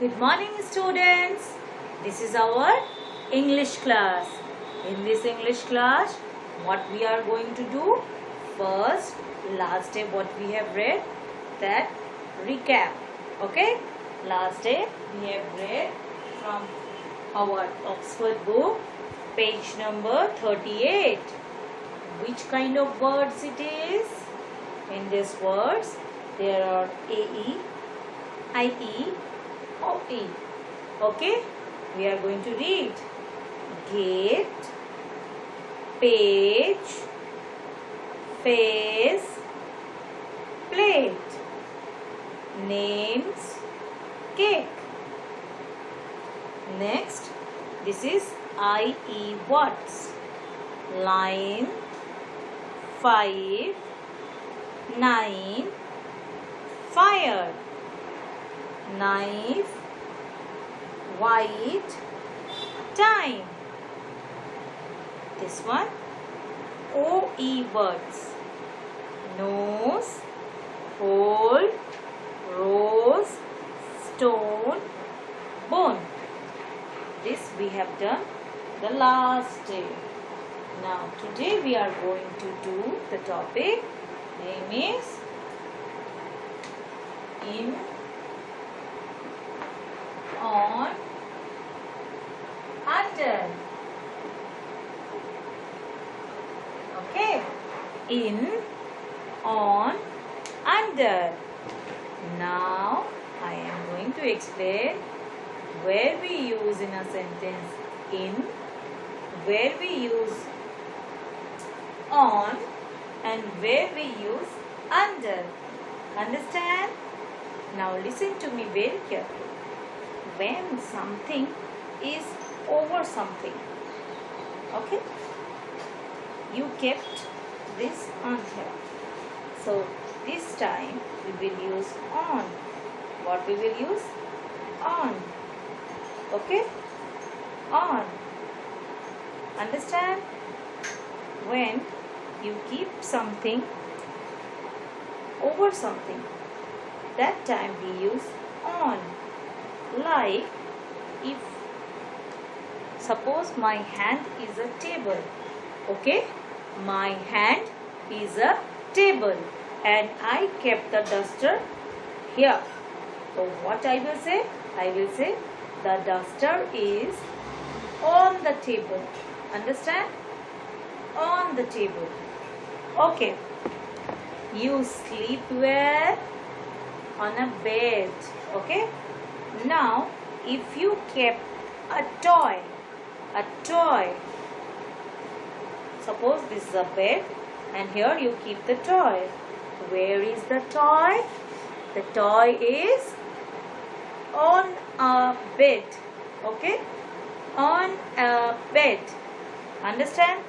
Good morning, students. This is our English class. In this English class, what we are going to do? First, last day what we have read, that recap. Okay? Last day we have read from our Oxford book, page number 38. Which kind of words it is? In these words, there are AE, IE, OE. Okay? We are going to read gate, page, face, plate, names, cake. Next, this is IE words. Line, 5, 9, fire, knife, white, time. This one, OE words. Nose, hole, rose, stone, bone. This we have done the last day. Now today we are going to do the topic. Name is in, on, under. Okay. In, on, under. Now I am going to explain where we use in a sentence in, where we use on, and where we use under. Understand? Now listen to me very carefully. When something is over something, okay, you kept this on here. So this time we will use on. What we will use? On. Okay? On. Understand? When you keep something over something, that time we use on. Like if suppose my hand is a table, okay, my hand is a table and I kept the duster here. So what I will say? I will say the duster is on the table. Understand? On the table. Okay. You sleep where? On a bed. Okay. Now, if you kept a toy, suppose this is a bed and here you keep the toy. Where is the toy? The toy is on a bed. Okay? On a bed. Understand?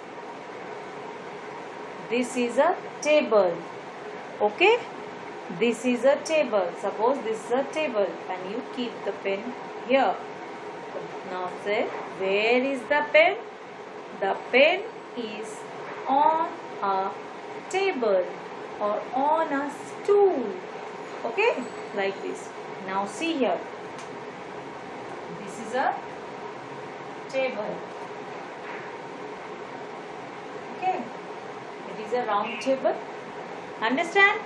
This is a table. Okay? This is a table. Suppose this is a table and you keep the pen here. Now say, where is the pen? The pen is on a table or on a stool. Okay? Like this. Now see here. This is a table. Okay? It is a round table. Understand?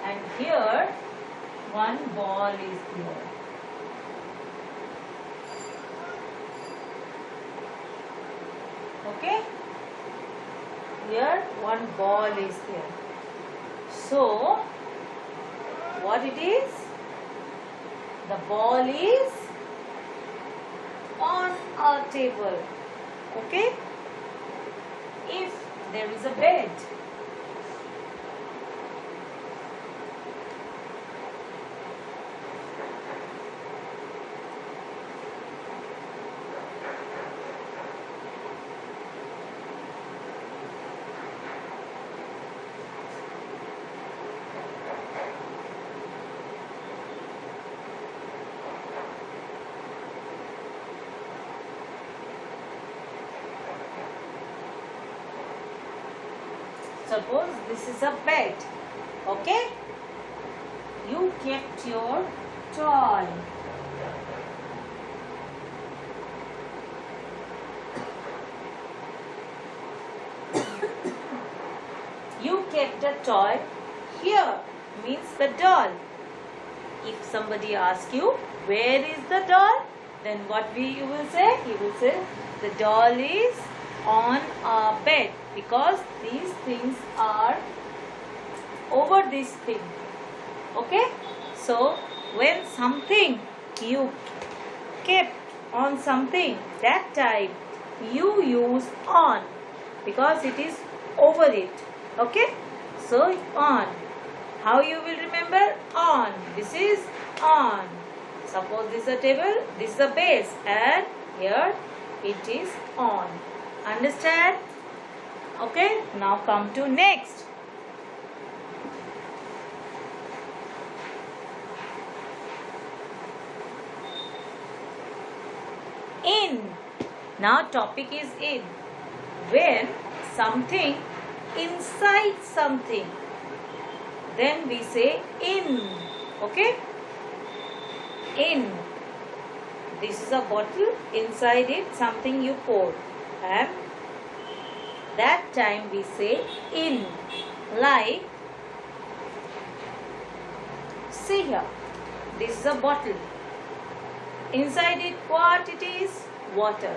And here one ball is there. Okay? Here one ball is there. So what it is? The ball is on a table. Okay? If there is a bed, suppose this is a bed. Okay? You kept your toy. kept a toy here, means the doll. If somebody asks you, where is the doll? Then what you will say? You will say, the doll is on a bed, because these things are over this thing. Okay? So, when something you kept on something, that time you use on, because it is over it. Okay? So, on. How you will remember? On. This is on. Suppose this is a table, this is a base, and here it is on. Understand? Okay? Now come to next. In. Now topic is in. When something inside something, then we say in. Okay? In. This is a bottle, inside it something you pour, and that time we say in. Like, see here, this is a bottle, inside it what it is? Water.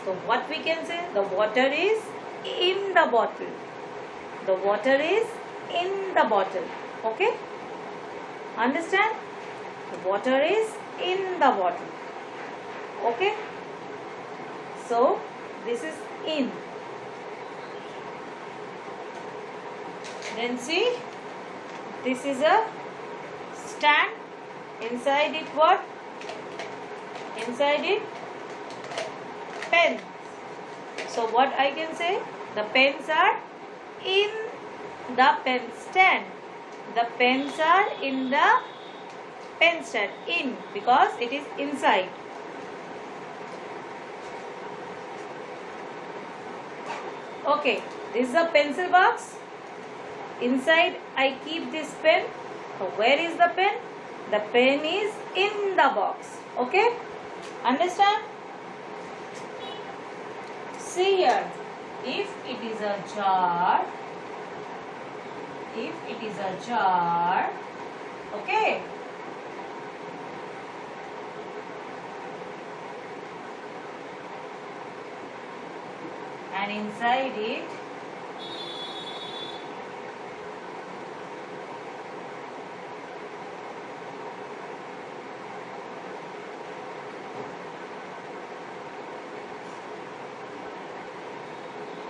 So what we can say? The water is in the bottle. The water is in the bottle. Okay? Understand? The water is in the bottle. Okay? So this is in. Then see, this is a stand. Inside it what? Inside it pens. So what I can say? The pens are in the pen stand. The pens are in the pen stand. In, because it is inside. Okay, this is a pencil box. Inside I keep this pen. So where is the pen? The pen is in the box. Okay? Understand? See here. If it is a jar, okay? And inside it,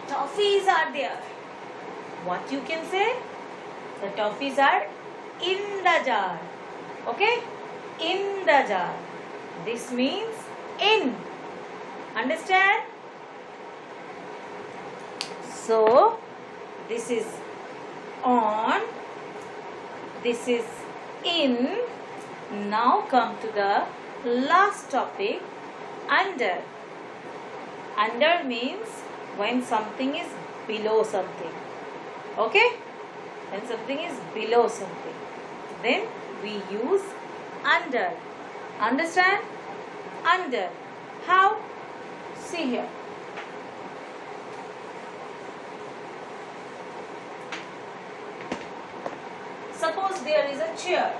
toffees are there. What you can say? The toffees are in the jar. Okay? In the jar. This means in. Understand? So, this is on. This is in. Now come to the last topic, under. Under means when something is below something. Okay? When something is below something, then we use under. Understand? Under. How? See here. Suppose there is a chair.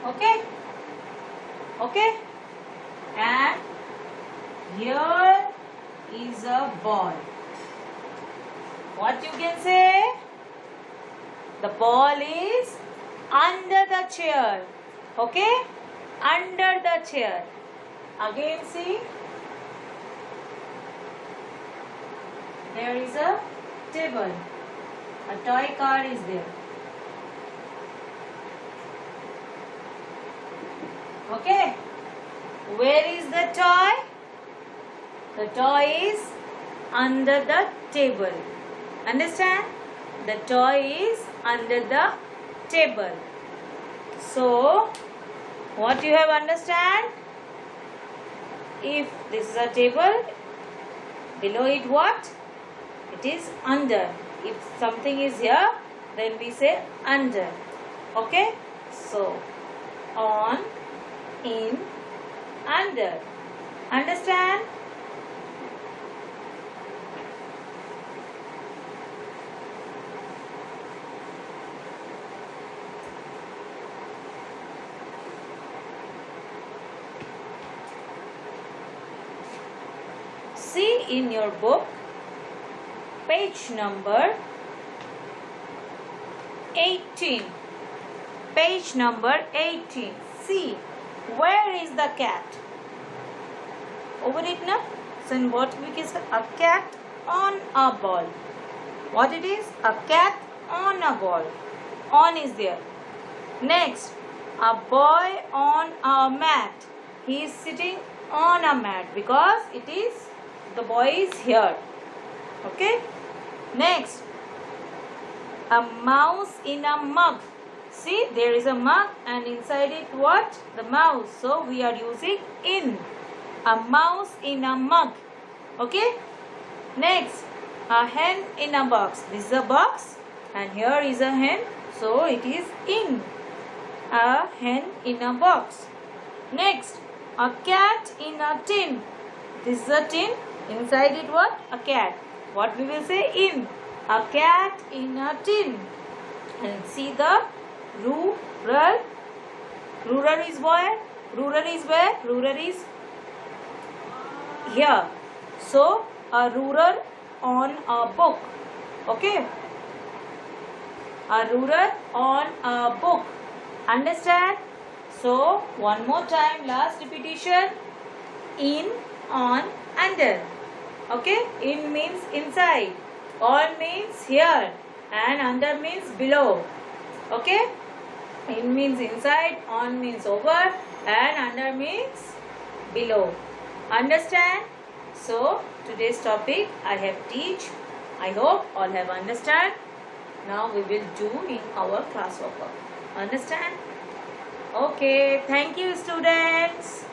Okay? Okay? And here is a ball. What you can say? The ball is under the chair. Okay? Under the chair. Again see. There is a table. A toy car is there. Okay? Where is the toy? The toy is under the table. Understand? The toy is under the table. So, what you have understand? If this is a table, below it what? It is under. If something is here, then we say under. Okay? So, on, in, under. Understand? See in your book, page number 18. Page number 18. See, where is the cat? Over it now. So what we can say? A cat on a ball. What it is? A cat on a ball. On is there. Next, a boy on a mat. He is sitting on a mat because it is the boy is here. Okay. Next, a mouse in a mug. See, there is a mug and inside it what? The mouse. So we are using in. A mouse in a mug. Okay. Next, a hen in a box. This is a box and here is a hen. So it is in. A hen in a box. Next, a cat in a tin. This is a tin. Inside it what? A cat. What we will say? In. A cat in a tin. And see the rural. Rural is where? Rural is where? Rural is here. So a rural on a book. Okay. A rural on a book. Understand? So one more time, last repetition. In, on, under. Okay. In means inside. On means here. And under means below. Okay. In means inside. On means over. And under means below. Understand? So today's topic I have teach. I hope all have understand. Now we will do in our class work. Understand? Okay. Thank you, students.